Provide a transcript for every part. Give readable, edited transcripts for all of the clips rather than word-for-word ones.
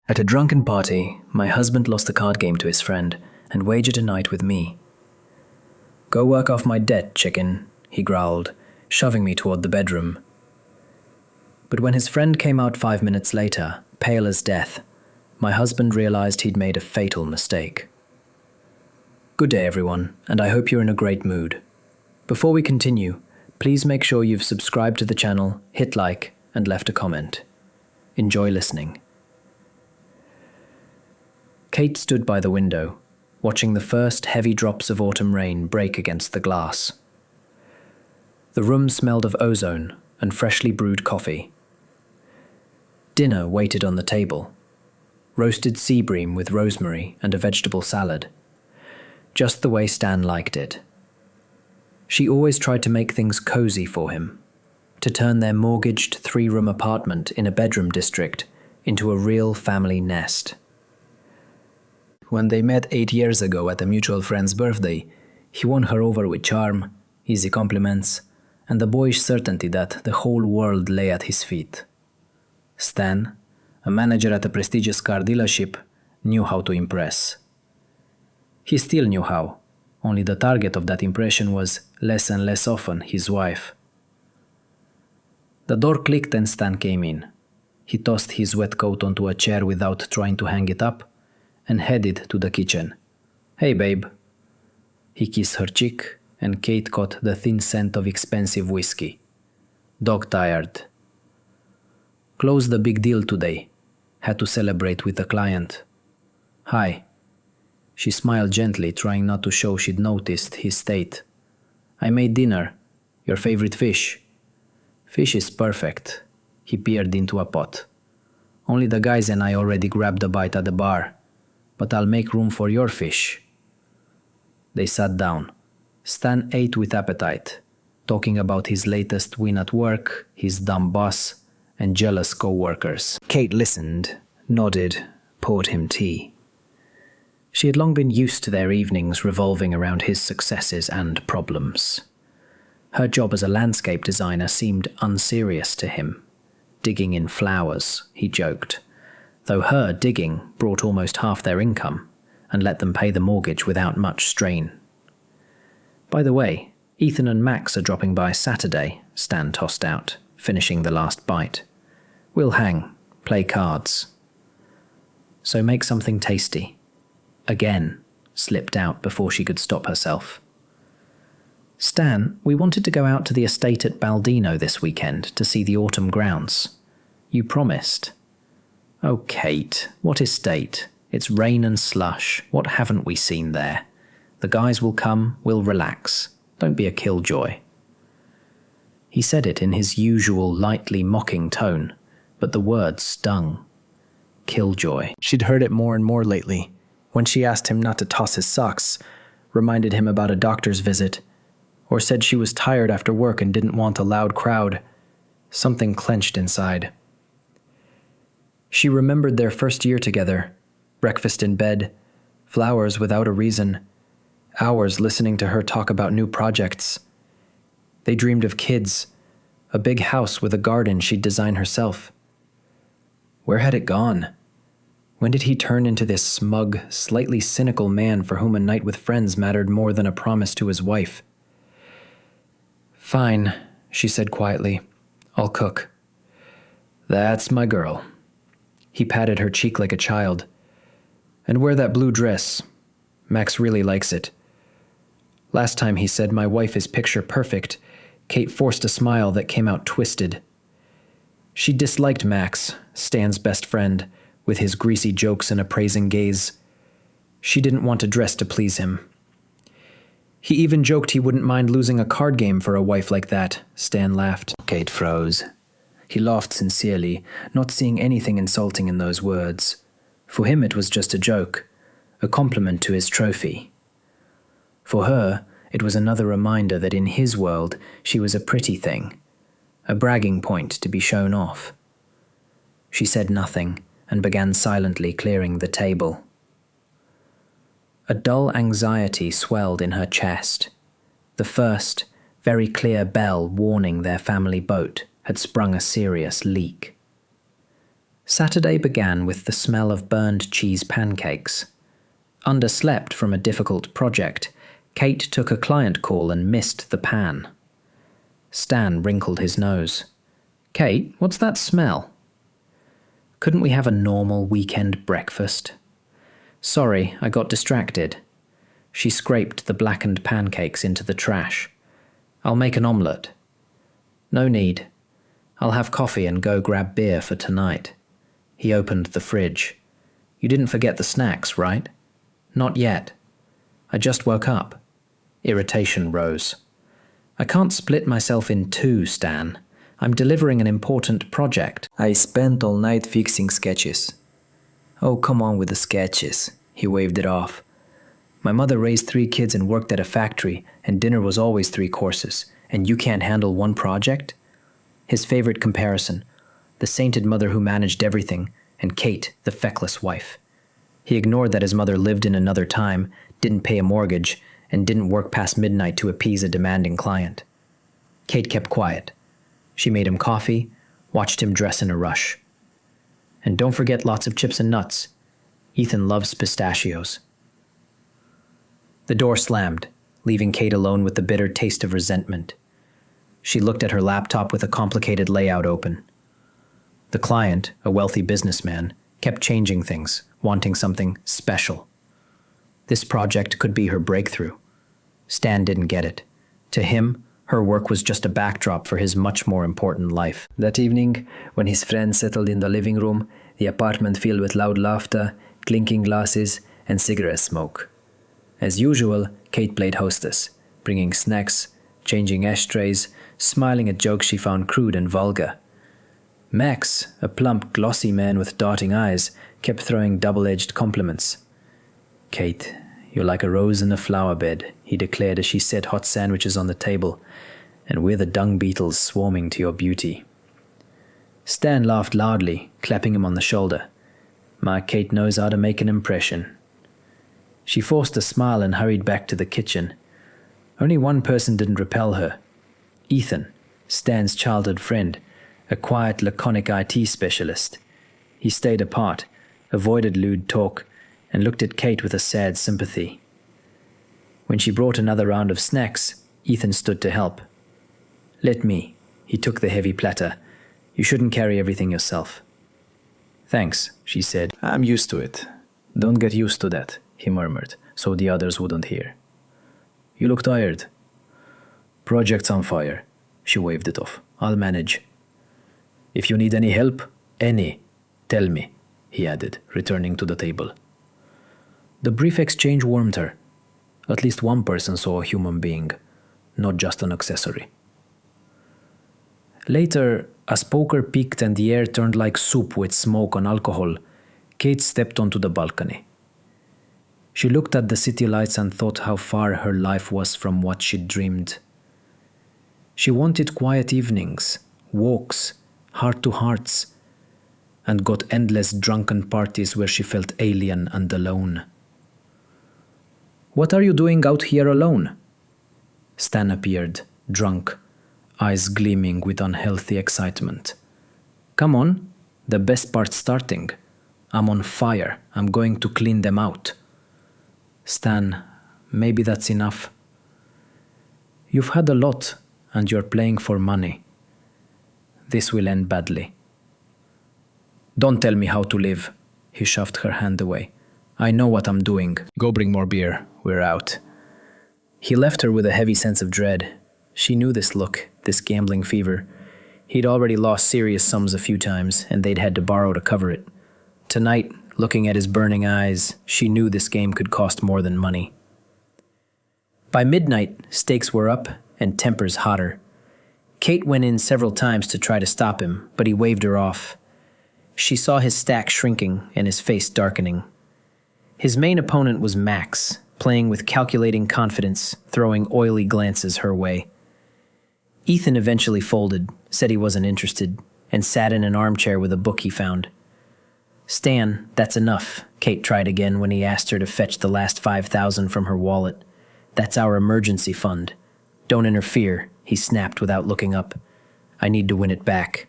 At a drunken party, my husband lost the card game to his friend and wagered a night with me. "Go work off my debt, chicken," he growled, shoving me toward the bedroom. But when his friend came out 5 minutes later, pale as death, my husband realized he'd made a fatal mistake. Good day, everyone, and I hope you're in a great mood. Before we continue, please make sure you've subscribed to the channel, hit like, and left a comment. Enjoy listening. Kate stood by the window, watching the first heavy drops of autumn rain break against the glass. The room smelled of ozone and freshly brewed coffee. Dinner waited on the table. Roasted sea bream with rosemary and a vegetable salad. Just the way Stan liked it. She always tried to make things cozy for him, to turn their mortgaged 3-room apartment in a bedroom district into a real family nest. When they met 8 years ago at a mutual friend's birthday, he won her over with charm, easy compliments, and the boyish certainty that the whole world lay at his feet. Stan, a manager at a prestigious car dealership, knew how to impress. He still knew how, only the target of that impression was less and less often his wife. The door clicked and Stan came in. He tossed his wet coat onto a chair without trying to hang it up, and headed to the kitchen. "Hey, babe." He kissed her cheek, and Kate caught the thin scent of expensive whiskey. Dog-tired. "Closed the big deal today. Had to celebrate with a client." "Hi." She smiled gently, trying not to show she'd noticed his state. "I made dinner. Your favorite fish." "Fish is perfect." He peered into a pot. "Only the guys and I already grabbed a bite at the bar. But I'll make room for your fish." They sat down. Stan ate with appetite, talking about his latest win at work, his dumb boss, and jealous co-workers. Kate listened, nodded, poured him tea. She had long been used to their evenings revolving around his successes and problems. Her job as a landscape designer seemed unserious to him. Digging in flowers, he joked, though her digging brought almost half their income and let them pay the mortgage without much strain. "By the way, Ethan and Max are dropping by Saturday," Stan tossed out, finishing the last bite. "We'll hang, play cards." "So make something tasty." Again, slipped out before she could stop herself. "Stan, we wanted to go out to the estate at Baldino this weekend to see the autumn grounds. You promised." "Oh, Kate, what estate? It's rain and slush. What haven't we seen there? The guys will come, we'll relax. Don't be a killjoy." He said it in his usual lightly mocking tone, but the words stung. Killjoy. She'd heard it more and more lately. When she asked him not to toss his socks, reminded him about a doctor's visit, or said she was tired after work and didn't want a loud crowd, something clenched inside. She remembered their first year together, breakfast in bed, flowers without a reason, hours listening to her talk about new projects. They dreamed of kids, a big house with a garden she'd design herself. Where had it gone? When did he turn into this smug, slightly cynical man for whom a night with friends mattered more than a promise to his wife? "Fine," she said quietly. "I'll cook." "That's my girl." He patted her cheek like a child. "And wear that blue dress. Max really likes it." Last time he said, "My wife is picture perfect," Kate forced a smile that came out twisted. She disliked Max, Stan's best friend, with his greasy jokes and appraising gaze. She didn't want to dress to please him. He even joked he wouldn't mind losing a card game for a wife like that, Stan laughed. Kate froze. He laughed sincerely, not seeing anything insulting in those words. For him it was just a joke, a compliment to his trophy. For her, it was another reminder that in his world she was a pretty thing, a bragging point to be shown off. She said nothing and began silently clearing the table. A dull anxiety swelled in her chest. The first, very clear bell warning their family boat had sprung a serious leak. Saturday began with the smell of burned cheese pancakes. Underslept from a difficult project, Kate took a client call and missed the pan. Stan wrinkled his nose. "Kate, what's that smell?" "Couldn't we have a normal weekend breakfast?" "Sorry, I got distracted." She scraped the blackened pancakes into the trash. "I'll make an omelette." "No need. I'll have coffee and go grab beer for tonight." He opened the fridge. "You didn't forget the snacks, right?" "Not yet. I just woke up." Irritation rose. "I can't split myself in two, Stan. I'm delivering an important project." "I spent all night fixing sketches." "Oh, come on with the sketches." He waved it off. "My mother raised 3 kids and worked at a factory, and dinner was always 3 courses, and you can't handle one project?" His favorite comparison, the sainted mother who managed everything, and Kate, the feckless wife. He ignored that his mother lived in another time, didn't pay a mortgage, and didn't work past midnight to appease a demanding client. Kate kept quiet. She made him coffee, watched him dress in a rush. "And don't forget lots of chips and nuts. Ethan loves pistachios." The door slammed, leaving Kate alone with the bitter taste of resentment. She looked at her laptop with a complicated layout open. The client, a wealthy businessman, kept changing things, wanting something special. This project could be her breakthrough. Stan didn't get it. To him, her work was just a backdrop for his much more important life. That evening, when his friends settled in the living room, the apartment filled with loud laughter, clinking glasses, and cigarette smoke. As usual, Kate played hostess, bringing snacks, changing ashtrays, smiling at jokes she found crude and vulgar. Max, a plump, glossy man with darting eyes, kept throwing double-edged compliments. "Kate, you're like a rose in a flower bed," he declared as she set hot sandwiches on the table, "and we're the dung beetles swarming to your beauty." Stan laughed loudly, clapping him on the shoulder. "My Kate knows how to make an impression." She forced a smile and hurried back to the kitchen. Only one person didn't repel her. Ethan, Stan's childhood friend, a quiet, laconic IT specialist. He stayed apart, avoided lewd talk, and looked at Kate with a sad sympathy. When she brought another round of snacks, Ethan stood to help. "Let me." He took the heavy platter. "You shouldn't carry everything yourself." "Thanks," she said. "I'm used to it." "Don't get used to that," he murmured, so the others wouldn't hear. "You look tired." "Project's on fire." She waved it off. "I'll manage." "If you need any help, tell me," he added, returning to the table. The brief exchange warmed her. At least one person saw a human being, not just an accessory. Later, as poker peaked and the air turned like soup with smoke and alcohol, Kate stepped onto the balcony. She looked at the city lights and thought how far her life was from what she'd dreamed. She wanted quiet evenings, walks, heart-to-hearts, and got endless drunken parties where she felt alien and alone. "What are you doing out here alone?" Stan appeared, drunk, eyes gleaming with unhealthy excitement. "Come on, the best part's starting. I'm on fire. I'm going to clean them out." "Stan, maybe that's enough." "You've had a lot, and you're playing for money. This will end badly." "Don't tell me how to live." He shoved her hand away. "I know what I'm doing. Go bring more beer. We're out." He left her with a heavy sense of dread. She knew this look, this gambling fever. He'd already lost serious sums a few times, and they'd had to borrow to cover it. Tonight, looking at his burning eyes, she knew this game could cost more than money. By midnight, stakes were up and tempers hotter. Kate went in several times to try to stop him, but he waved her off. She saw his stack shrinking and his face darkening. His main opponent was Max, playing with calculating confidence, throwing oily glances her way. Ethan eventually folded, said he wasn't interested, and sat in an armchair with a book he found. "Stan, that's enough," Kate tried again when he asked her to fetch the last $5,000 from her wallet. "That's our emergency fund. Don't interfere," he snapped without looking up. "I need to win it back.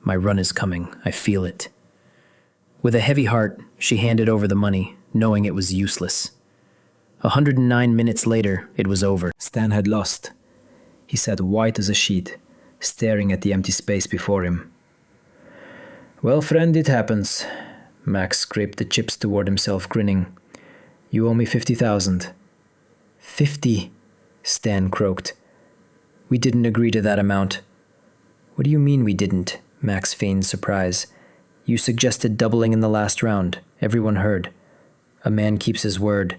My run is coming. I feel it." With a heavy heart, she handed over the money, knowing it was useless. 109 minutes later, it was over. Stan had lost. He sat white as a sheet, staring at the empty space before him. "Well, friend, it happens." Max scraped the chips toward himself, grinning. "You owe me 50,000. 50? Stan croaked. "We didn't agree to that amount." "What do you mean we didn't?" Max feigned surprise. "You suggested doubling in the last round. Everyone heard. A man keeps his word."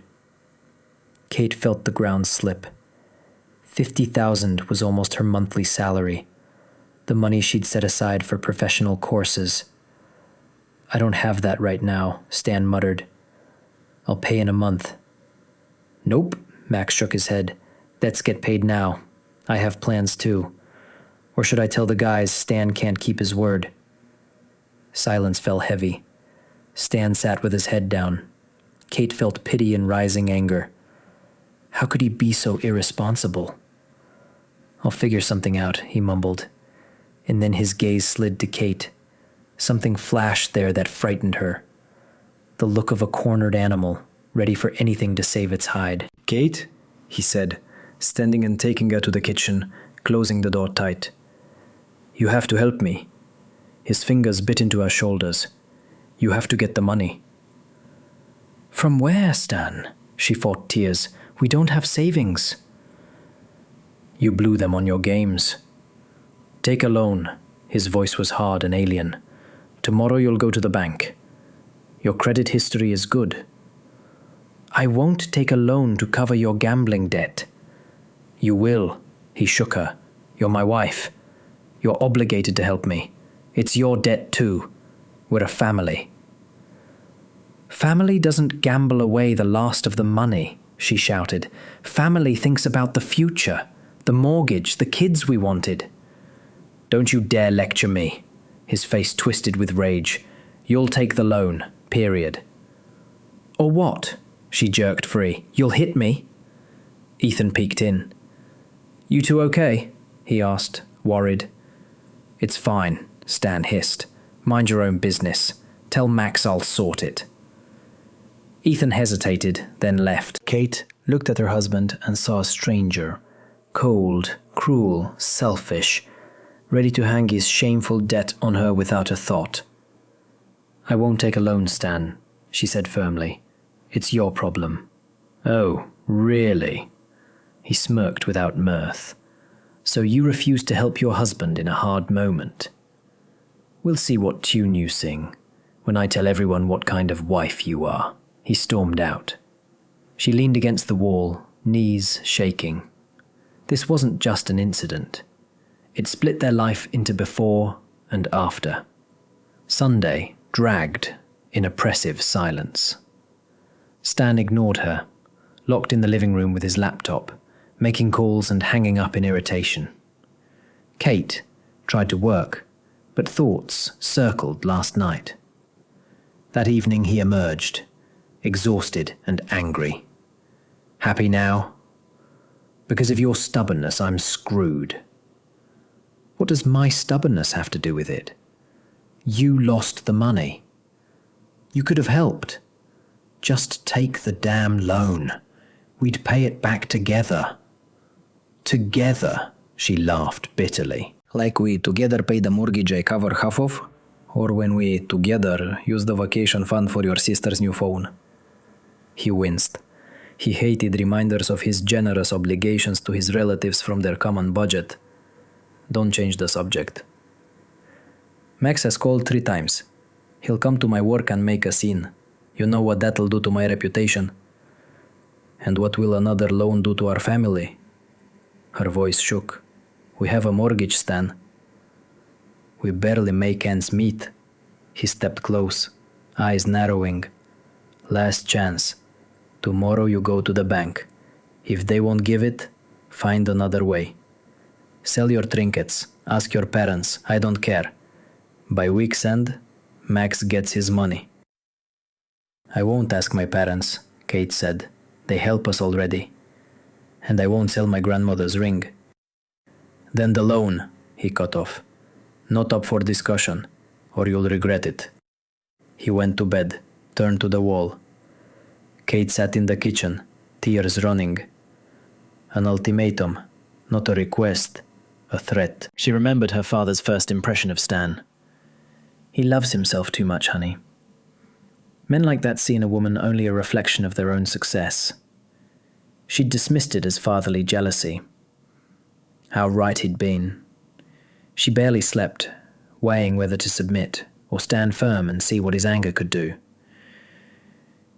Kate felt the ground slip. 50,000 was almost her monthly salary, the money she'd set aside for professional courses. "I don't have that right now," Stan muttered. "I'll pay in a month." "Nope," Max shook his head. "Let's get paid now. I have plans too. Or should I tell the guys Stan can't keep his word?" Silence fell heavy. Stan sat with his head down. Kate felt pity and rising anger. How could he be so irresponsible? "I'll figure something out," he mumbled. And then his gaze slid to Kate. Something flashed there that frightened her. The look of a cornered animal, ready for anything to save its hide. "Kate," he said, standing and taking her to the kitchen, closing the door tight. "You have to help me." His fingers bit into her shoulders. "You have to get the money." "From where, Stan?" She fought tears. "We don't have savings." "You blew them on your games. Take a loan." His voice was hard and alien. "Tomorrow you'll go to the bank. Your credit history is good." "I won't take a loan to cover your gambling debt." "You will." He shook her. "You're my wife. You're obligated to help me. It's your debt too. We're a family." "Family doesn't gamble away the last of the money," she shouted. "Family thinks about the future, the mortgage, the kids we wanted." "Don't you dare lecture me." His face twisted with rage. "You'll take the loan, period." "Or what?" She jerked free. "You'll hit me?" Ethan peeked in. "You two okay?" he asked, worried. "It's fine," Stan hissed. "Mind your own business. Tell Max I'll sort it." Ethan hesitated, then left. Kate looked at her husband and saw a stranger, cold, cruel, selfish, ready to hang his shameful debt on her without a thought. "I won't take a loan, Stan," she said firmly. "It's your problem." "Oh, really?" He smirked without mirth. "So you refuse to help your husband in a hard moment? We'll see what tune you sing when I tell everyone what kind of wife you are." He stormed out. She leaned against the wall, knees shaking. This wasn't just an incident. It split their life into before and after. Sunday dragged in oppressive silence. Stan ignored her, locked in the living room with his laptop, making calls and hanging up in irritation. Kate tried to work, but thoughts circled last night. That evening he emerged, exhausted and angry. "Happy now? Because of your stubbornness, I'm screwed." "What does my stubbornness have to do with it? You lost the money. You could have helped. Just take the damn loan. We'd pay it back together." "Together?" She laughed bitterly. "Like we together pay the mortgage I cover half of? Or when we together use the vacation fund for your sister's new phone?" He winced. He hated reminders of his generous obligations to his relatives from their common budget. "Don't change the subject." "Max has called 3 times. He'll come to my work and make a scene. You know what that'll do to my reputation." "And what will another loan do to our family?" Her voice shook. "We have a mortgage, Stan." "We barely make ends meet." He stepped close, eyes narrowing. "Last chance. Tomorrow you go to the bank. If they won't give it, find another way. Sell your trinkets, ask your parents, I don't care. By week's end, Max gets his money." "I won't ask my parents," Kate said. "They help us already. And I won't sell my grandmother's ring." "Then the loan," he cut off. "Not up for discussion, or you'll regret it." He went to bed, turned to the wall. Kate sat in the kitchen, tears running. An ultimatum, not a request, a threat. She remembered her father's first impression of Stan. He loves himself too much, honey. Men like that see in a woman only a reflection of their own success. She'd dismissed it as fatherly jealousy. How right he'd been. She barely slept, weighing whether to submit or stand firm and see what his anger could do.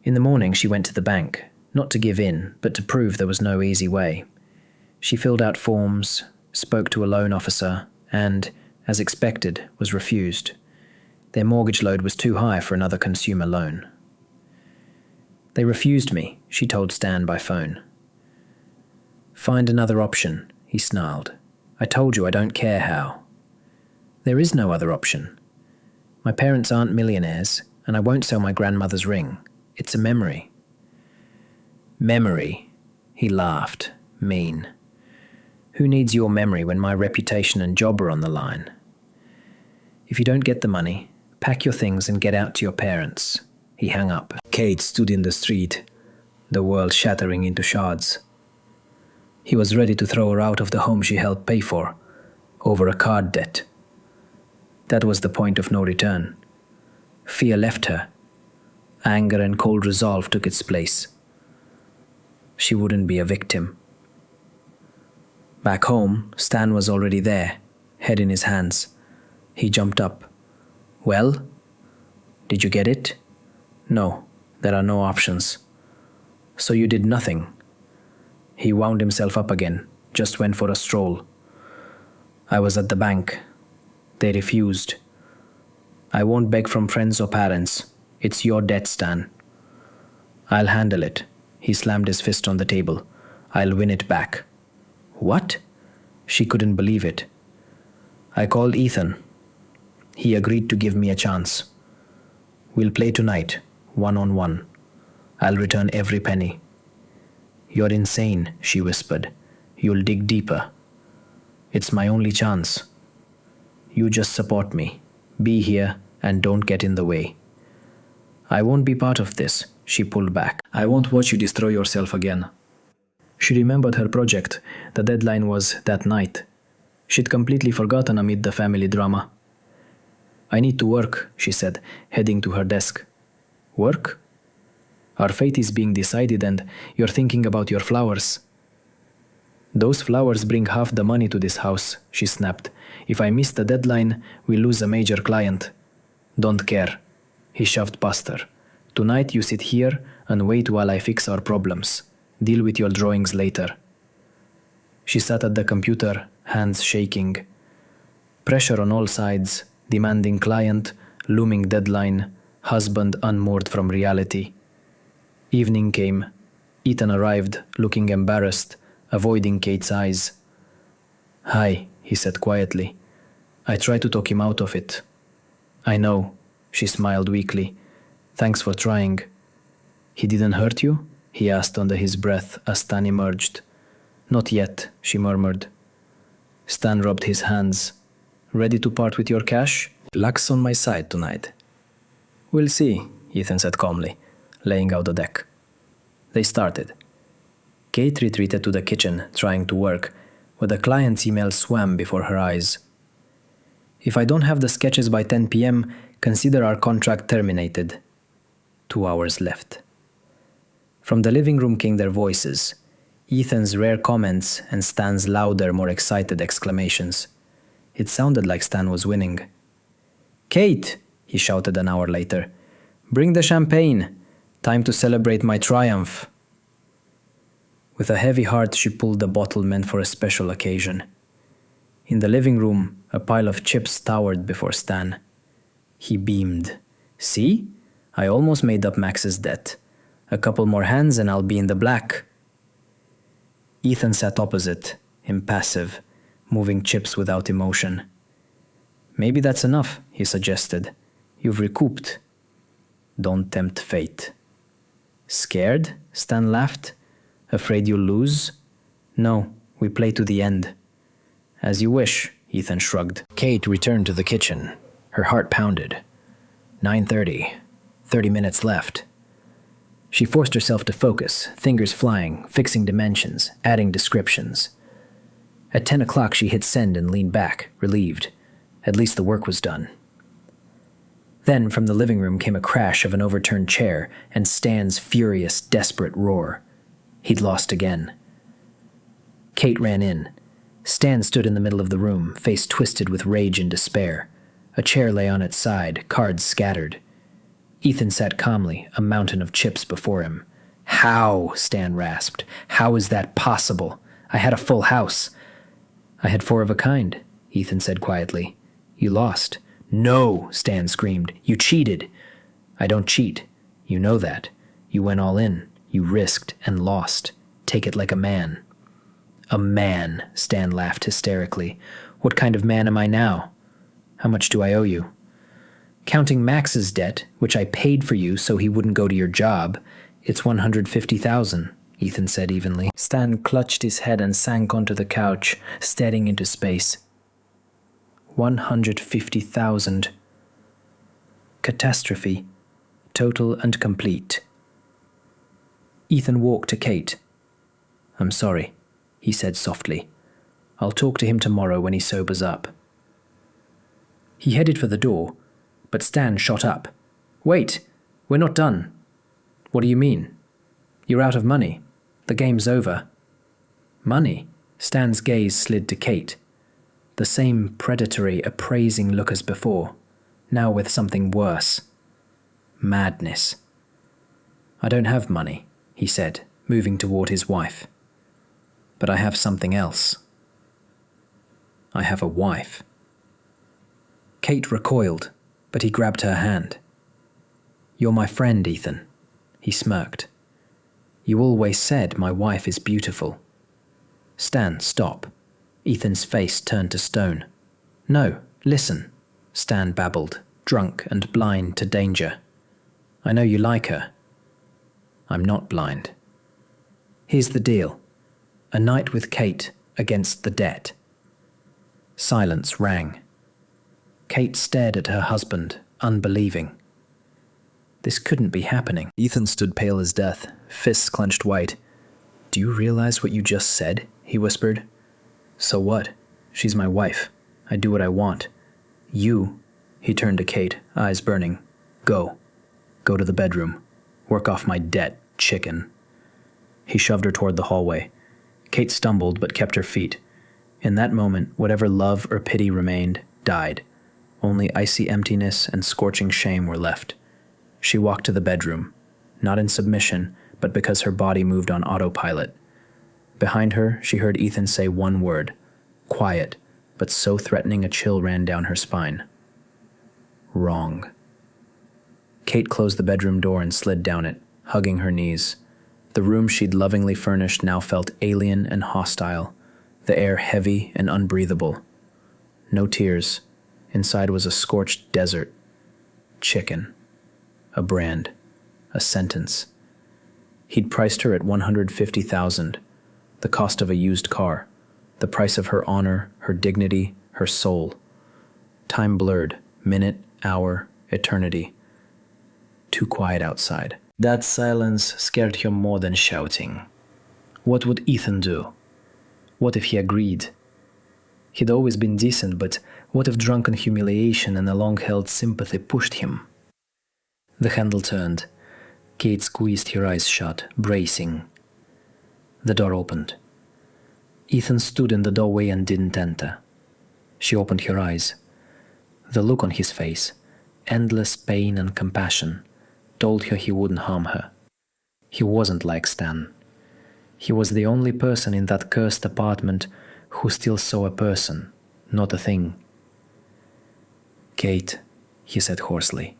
In the morning she went to the bank, not to give in, but to prove there was no easy way. She filled out forms, spoke to a loan officer, and, as expected, was refused. Their mortgage load was too high for another consumer loan. They refused me, she told Stan by phone. Find another option, he snarled. I told you I don't care how. There is no other option. My parents aren't millionaires, and I won't sell my grandmother's ring. It's a memory. Memory, he laughed, mean. Who needs your memory when my reputation and job are on the line? If you don't get the money, pack your things and get out to your parents. He hung up. Kate stood in the street, the world shattering into shards. He was ready to throw her out of the home she helped pay for, over a card debt. That was the point of no return. Fear left her. Anger and cold resolve took its place. She wouldn't be a victim. Back home, Stan was already there, head in his hands. He jumped up. Well? Did you get it? No, there are no options. So you did nothing. He wound himself up again, just went for a stroll. I was at the bank. They refused. I won't beg from friends or parents. It's your debt, Stan. I'll handle it. He slammed his fist on the table. I'll win it back. What? She couldn't believe it. I called Ethan. He agreed to give me a chance. We'll play tonight, 1-on-1. I'll return every penny. You're insane, she whispered. You'll dig deeper. It's my only chance. You just support me. Be here and don't get in the way. I won't be part of this, she pulled back. I won't watch you destroy yourself again. She remembered her project. The deadline was that night. She'd completely forgotten amid the family drama. I need to work, she said, heading to her desk. Work? Our fate is being decided and you're thinking about your flowers. Those flowers bring half the money to this house, she snapped. If I miss the deadline, we lose a major client. Don't care. He shoved past her. Tonight you sit here and wait while I fix our problems. Deal with your drawings later. She sat at the computer, hands shaking. Pressure on all sides, demanding client, looming deadline, husband unmoored from reality. Evening came. Ethan arrived, looking embarrassed, avoiding Kate's eyes. Hi, he said quietly. I tried to talk him out of it. I know, she smiled weakly. Thanks for trying. He didn't hurt you? He asked under his breath as Stan emerged. Not yet, she murmured. Stan rubbed his hands. Ready to part with your cash? Luck's on my side tonight. We'll see, Ethan said calmly, laying out the deck. They started. Kate retreated to the kitchen, trying to work, but the client's email swam before her eyes. If I don't have the sketches by 10 p.m., consider our contract terminated. 2 hours left. From the living room came their voices, Ethan's rare comments and Stan's louder, more excited exclamations. It sounded like Stan was winning. Kate, he shouted an hour later, bring the champagne. Time to celebrate my triumph. With a heavy heart, she pulled the bottle meant for a special occasion. In the living room, a pile of chips towered before Stan. He beamed. See? I almost made up Max's debt. A couple more hands and I'll be in the black. Ethan sat opposite, impassive, moving chips without emotion. Maybe that's enough, he suggested. You've recouped. Don't tempt fate. Scared? Stan laughed. Afraid you'll lose? No, we play to the end. As you wish, Ethan shrugged. Kate returned to the kitchen. Her heart pounded. 9:30. 30 minutes left. She forced herself to focus, fingers flying, fixing dimensions, adding descriptions. At 10 o'clock, she hit send and leaned back, relieved. At least the work was done. Then, from the living room came a crash of an overturned chair and Stan's furious, desperate roar. He'd lost again. Kate ran in. Stan stood in the middle of the room, face twisted with rage and despair. A chair lay on its side, cards scattered. Ethan sat calmly, a mountain of chips before him. "How?" Stan rasped. "How is that possible? I had a full house." "I had 4 of a kind," Ethan said quietly. "You lost." "No," Stan screamed. "You cheated." "I don't cheat. You know that. You went all in. You risked and lost. Take it like a man." "A man," Stan laughed hysterically. "What kind of man am I now? How much do I owe you?" "Counting Max's debt, which I paid for you so he wouldn't go to your job, it's 150,000, Ethan said evenly. Stan clutched his head and sank onto the couch, staring into space. 150,000. Catastrophe. Total and complete. Ethan walked to Kate. "I'm sorry," he said softly. "I'll talk to him tomorrow when he sobers up." He headed for the door, but Stan shot up. "Wait, we're not done." "What do you mean?" "You're out of money. The game's over." "Money?" Stan's gaze slid to Kate. The same predatory, appraising look as before, now with something worse. Madness. "I don't have money," he said, moving toward his wife. "But I have something else. I have a wife." Kate recoiled, but he grabbed her hand. "You're my friend, Ethan," he smirked. "You always said my wife is beautiful." "Stan, stop." Ethan's face turned to stone. "No, listen," Stan babbled, drunk and blind to danger. "I know you like her. I'm not blind. Here's the deal. A night with Kate against the debt." Silence rang. Kate stared at her husband, unbelieving. This couldn't be happening. Ethan stood pale as death, fists clenched white. "Do you realize what you just said?" he whispered. "So what? She's my wife. I do what I want. You," he turned to Kate, eyes burning. "Go. Go to the bedroom. Work off my debt, chicken." He shoved her toward the hallway. Kate stumbled but kept her feet. In that moment, whatever love or pity remained, died. Only icy emptiness and scorching shame were left. She walked to the bedroom, not in submission, but because her body moved on autopilot. Behind her, she heard Ethan say one word, quiet, but so threatening a chill ran down her spine. Wrong. Kate closed the bedroom door and slid down it, hugging her knees. The room she'd lovingly furnished now felt alien and hostile, the air heavy and unbreathable. No tears. Inside was a scorched desert. Chicken. A brand. A sentence. He'd priced her at 150,000, the cost of a used car, the price of her honor, her dignity, her soul. Time blurred, minute, hour, eternity. Too quiet outside. That silence scared her more than shouting. What would Ethan do? What if he agreed? He'd always been decent, but what if drunken humiliation and a long-held sympathy pushed him? The handle turned. Kate squeezed her eyes shut, bracing. The door opened. Ethan stood in the doorway and didn't enter. She opened her eyes. The look on his face, endless pain and compassion, told her he wouldn't harm her. He wasn't like Stan. He was the only person in that cursed apartment who still saw a person, not a thing. "Kate," he said hoarsely,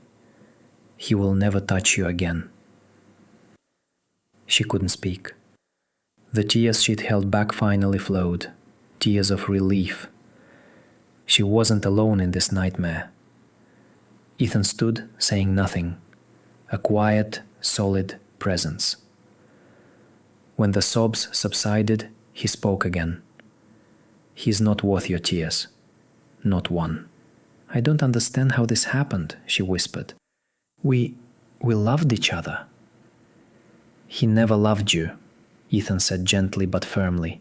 "he will never touch you again." She couldn't speak. The tears she'd held back finally flowed, tears of relief. She wasn't alone in this nightmare. Ethan stood, saying nothing, a quiet, solid presence. When the sobs subsided, he spoke again. "He's not worth your tears. Not one." "I don't understand how this happened," she whispered. We We loved each other. He never loved you, Ethan said gently but firmly.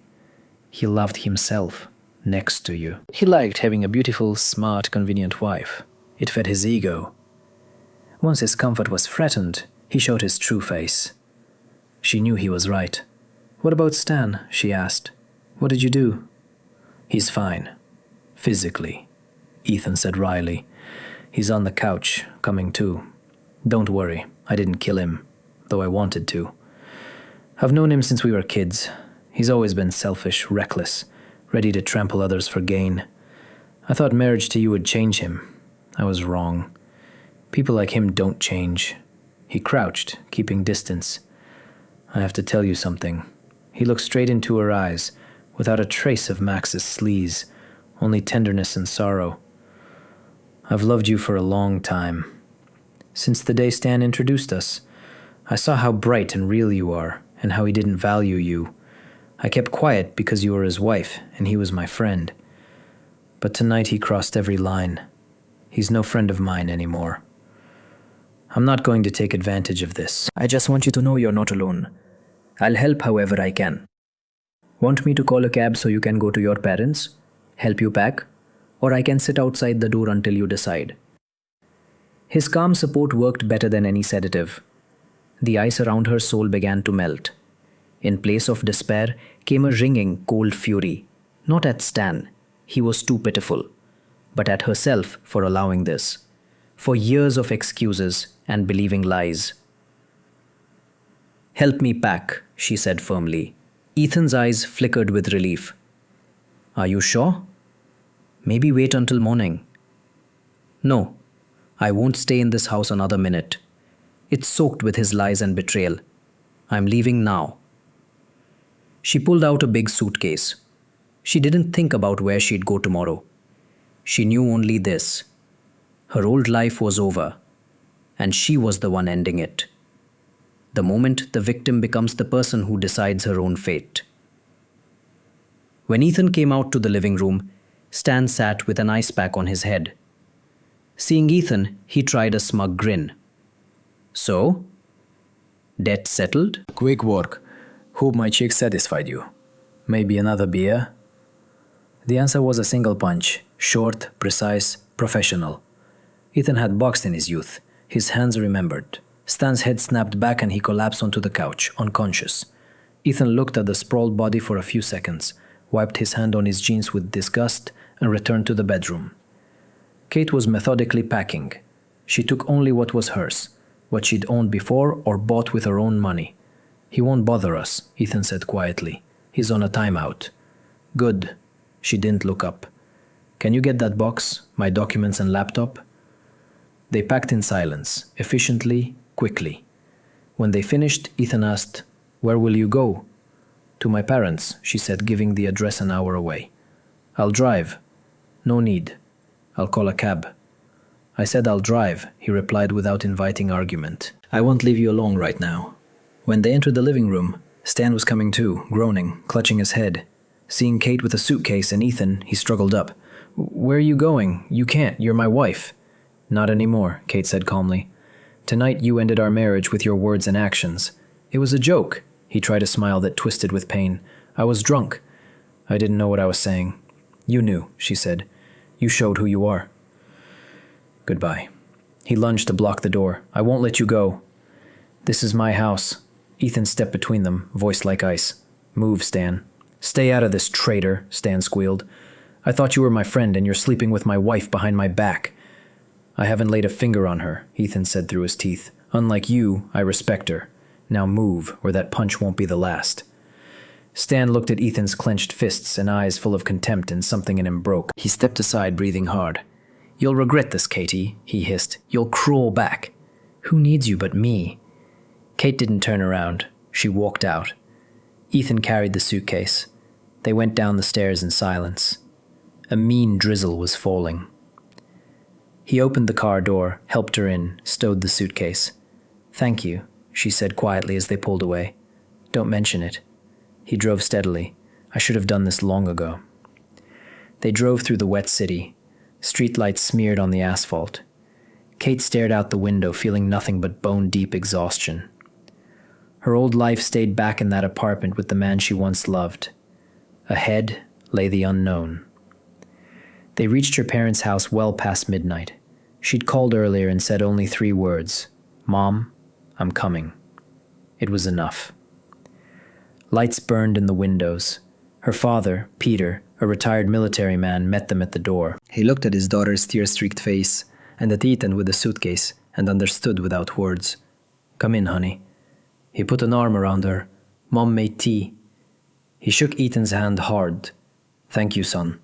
He loved himself next to you. He liked having a beautiful, smart, convenient wife. It fed his ego. Once his comfort was threatened, he showed his true face. She knew he was right. What about Stan? She asked. What did you do? He's fine. Physically, Ethan said wryly. He's on the couch, coming to. Don't worry, I didn't kill him, though I wanted to. I've known him since we were kids. He's always been selfish, reckless, ready to trample others for gain. I thought marriage to you would change him. I was wrong. People like him don't change. He crouched, keeping distance. I have to tell you something. He looked straight into her eyes, without a trace of Max's sleaze, only tenderness and sorrow. I've loved you for a long time. Since the day Stan introduced us, I saw how bright and real you are, and how he didn't value you. I kept quiet because you were his wife, and he was my friend. But tonight he crossed every line. He's no friend of mine anymore. I'm not going to take advantage of this. I just want you to know you're not alone. I'll help however I can. Want me to call a cab so you can go to your parents? Help you pack? Or I can sit outside the door until you decide. His calm support worked better than any sedative. The ice around her soul began to melt. In place of despair came a ringing, cold fury. Not at Stan. He was too pitiful. But at herself for allowing this. For years of excuses and believing lies. Help me pack, she said firmly. Ethan's eyes flickered with relief. Are you sure? Maybe wait until morning. No, I won't stay in this house another minute. It's soaked with his lies and betrayal. I'm leaving now. She pulled out a big suitcase. She didn't think about where she'd go tomorrow. She knew only this. Her old life was over, and she was the one ending it. The moment the victim becomes the person who decides her own fate. When Ethan came out to the living room, Stan sat with an ice pack on his head. Seeing Ethan, he tried a smug grin. So? Debt settled? Quick work. Hope my chick satisfied you. Maybe another beer? The answer was a single punch, short, precise, professional. Ethan had boxed in his youth. His hands remembered. Stan's head snapped back and he collapsed onto the couch, unconscious. Ethan looked at the sprawled body for a few seconds, wiped his hand on his jeans with disgust, and returned to the bedroom. Kate was methodically packing. She took only what was hers, what she'd owned before or bought with her own money. He won't bother us, Ethan said quietly. He's on a timeout. Good. She didn't look up. Can you get that box, my documents and laptop? They packed in silence, efficiently, quickly. When they finished, Ethan asked, Where will you go? To my parents, she said, giving the address an hour away. I'll drive. No need. I'll call a cab. I said I'll drive, he replied without inviting argument. I won't leave you alone right now. When they entered the living room, Stan was coming to, groaning, clutching his head. Seeing Kate with a suitcase and Ethan, he struggled up. Where are you going? You can't. You're my wife. Not anymore, Kate said calmly. Tonight you ended our marriage with your words and actions. It was a joke. He tried a smile that twisted with pain. I was drunk. I didn't know what I was saying. You knew, she said. You showed who you are. Goodbye. He lunged to block the door. I won't let you go. This is my house. Ethan stepped between them, voice like ice. Move, Stan. Stay out of this, traitor, Stan squealed. I thought you were my friend and you're sleeping with my wife behind my back. I haven't laid a finger on her, Ethan said through his teeth. Unlike you, I respect her. Now move, or that punch won't be the last. Stan looked at Ethan's clenched fists and eyes full of contempt, and something in him broke. He stepped aside, breathing hard. You'll regret this, Katie, he hissed. You'll crawl back. Who needs you but me? Kate didn't turn around. She walked out. Ethan carried the suitcase. They went down the stairs in silence. A mean drizzle was falling. He opened the car door, helped her in, stowed the suitcase. Thank you, she said quietly as they pulled away. Don't mention it. He drove steadily. I should have done this long ago. They drove through the wet city. Streetlights smeared on the asphalt. Kate stared out the window, feeling nothing but bone-deep exhaustion. Her old life stayed back in that apartment with the man she once loved. Ahead lay the unknown. They reached her parents' house well past midnight. She'd called earlier and said only 3 words. "Mom, I'm coming." It was enough. Lights burned in the windows. Her father, Peter, a retired military man, met them at the door. He looked at his daughter's tear-streaked face and at Ethan with the suitcase and understood without words. "Come in, honey." He put an arm around her. "Mom made tea." He shook Ethan's hand hard. "Thank you, son."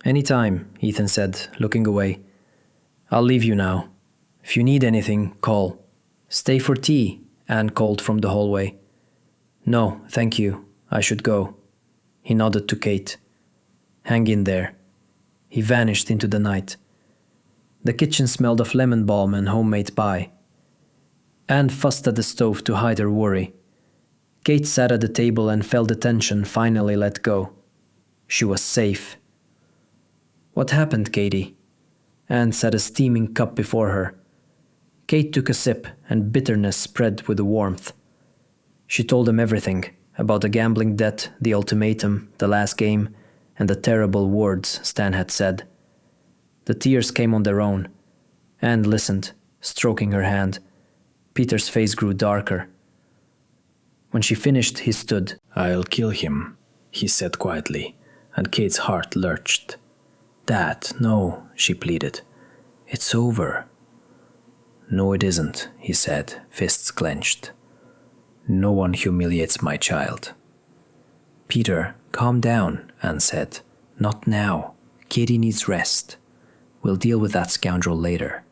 "Any time," Ethan said, looking away. "I'll leave you now. If you need anything, call." "Stay for tea," Anne called from the hallway. "No, thank you. I should go." He nodded to Kate. "Hang in there." He vanished into the night. The kitchen smelled of lemon balm and homemade pie. Anne fussed at the stove to hide her worry. Kate sat at the table and felt the tension finally let go. She was safe. "What happened, Katie?" Anne set a steaming cup before her. Kate took a sip, and bitterness spread with the warmth. She told him everything, about the gambling debt, the ultimatum, the last game, and the terrible words Stan had said. The tears came on their own. Anne listened, stroking her hand. Peter's face grew darker. When she finished, he stood. "I'll kill him," he said quietly, and Kate's heart lurched. "Dad, no," she pleaded. "It's over." "No, it isn't," he said, fists clenched. "No one humiliates my child." "Peter, calm down," Anne said. "Not now. Katie needs rest. We'll deal with that scoundrel later."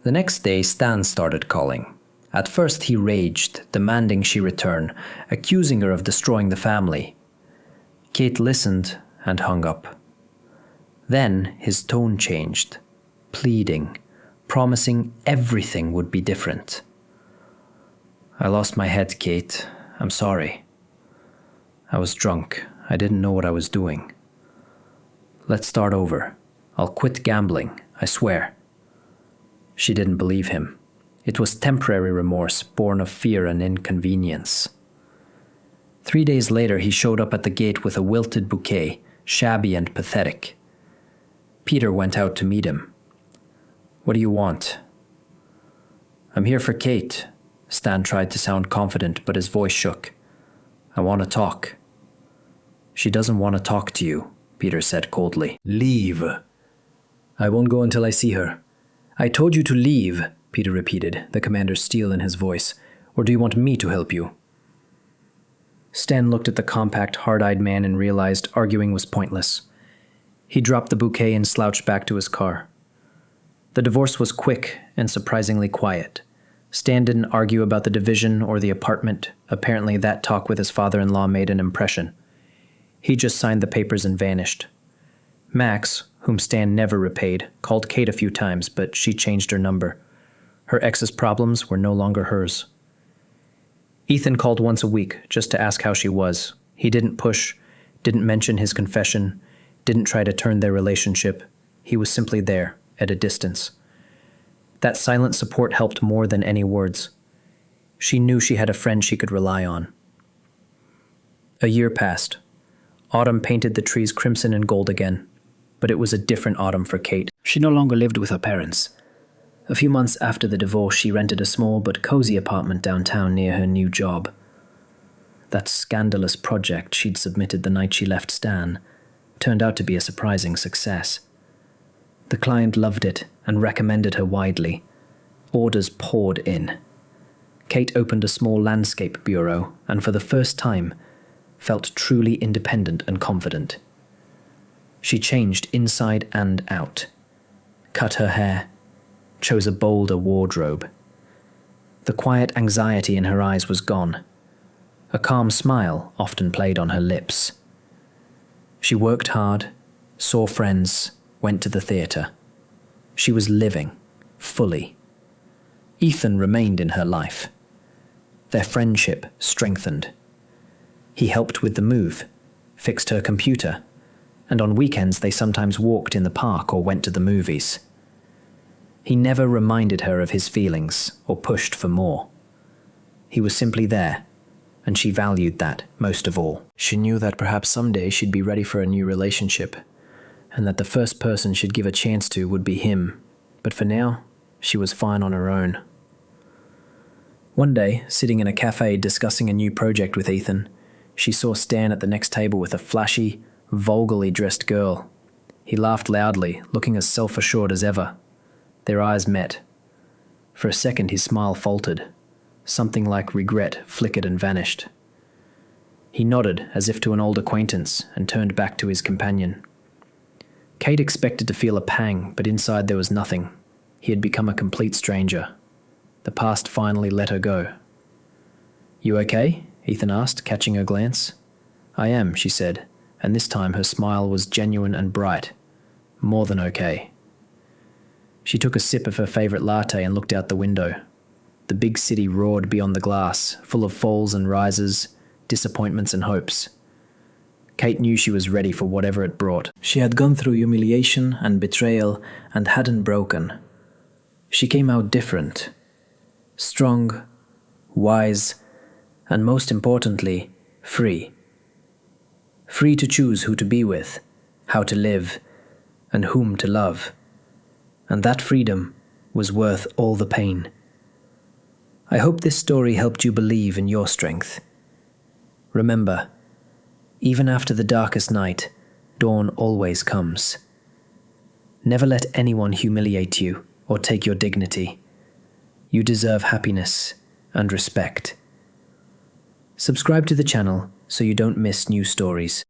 The next day, Stan started calling. At first he raged, demanding she return, accusing her of destroying the family. Kate listened and hung up. Then his tone changed, pleading, promising everything would be different. "I lost my head, Kate. I'm sorry. I was drunk. I didn't know what I was doing. Let's start over. I'll quit gambling, I swear." She didn't believe him. It was temporary remorse, born of fear and inconvenience. 3 days later, he showed up at the gate with a wilted bouquet, shabby and pathetic. Peter went out to meet him. "What do you want?" "I'm here for Kate." Stan tried to sound confident, but his voice shook. "I want to talk." "She doesn't want to talk to you," Peter said coldly. "Leave." "I won't go until I see her." "I told you to leave," Peter repeated, the commander's steel in his voice. "Or do you want me to help you?" Stan looked at the compact, hard-eyed man and realized arguing was pointless. He dropped the bouquet and slouched back to his car. The divorce was quick and surprisingly quiet. Stan didn't argue about the division or the apartment. Apparently that talk with his father-in-law made an impression. He just signed the papers and vanished. Max, whom Stan never repaid, called Kate a few times, but she changed her number. Her ex's problems were no longer hers. Ethan called once a week just to ask how she was. He didn't push, didn't mention his confession, didn't try to turn their relationship. He was simply there, at a distance. That silent support helped more than any words. She knew she had a friend she could rely on. A year passed. Autumn painted the trees crimson and gold again, but it was a different autumn for Kate. She no longer lived with her parents. A few months after the divorce, she rented a small but cozy apartment downtown near her new job. That scandalous project she'd submitted the night she left Stan turned out to be a surprising success. The client loved it and recommended her widely. Orders poured in. Kate opened a small landscape bureau and for the first time felt truly independent and confident. She changed inside and out, cut her hair, chose a bolder wardrobe. The quiet anxiety in her eyes was gone. A calm smile often played on her lips. She worked hard, saw friends, went to the theatre. She was living, fully. Ethan remained in her life. Their friendship strengthened. He helped with the move, fixed her computer, and on weekends they sometimes walked in the park or went to the movies. He never reminded her of his feelings or pushed for more. He was simply there, and she valued that most of all. She knew that perhaps someday she'd be ready for a new relationship, and that the first person she'd give a chance to would be him, but for now, she was fine on her own. One day, sitting in a cafe discussing a new project with Ethan, she saw Stan at the next table with a flashy, vulgarly dressed girl. He laughed loudly, looking as self-assured as ever. Their eyes met. For a second his smile faltered. Something like regret flickered and vanished. He nodded as if to an old acquaintance and turned back to his companion. Kate expected to feel a pang, but inside there was nothing. He had become a complete stranger. The past finally let her go. "You okay?" Ethan asked, catching her glance. "I am," she said, and this time her smile was genuine and bright. More than okay. She took a sip of her favorite latte and looked out the window. The big city roared beyond the glass, full of falls and rises, disappointments and hopes. Kate knew she was ready for whatever it brought. She had gone through humiliation and betrayal and hadn't broken. She came out different. Strong, wise, and most importantly, free. Free to choose who to be with, how to live, and whom to love. And that freedom was worth all the pain. I hope this story helped you believe in your strength. Remember, even after the darkest night, dawn always comes. Never let anyone humiliate you or take your dignity. You deserve happiness and respect. Subscribe to the channel so you don't miss new stories.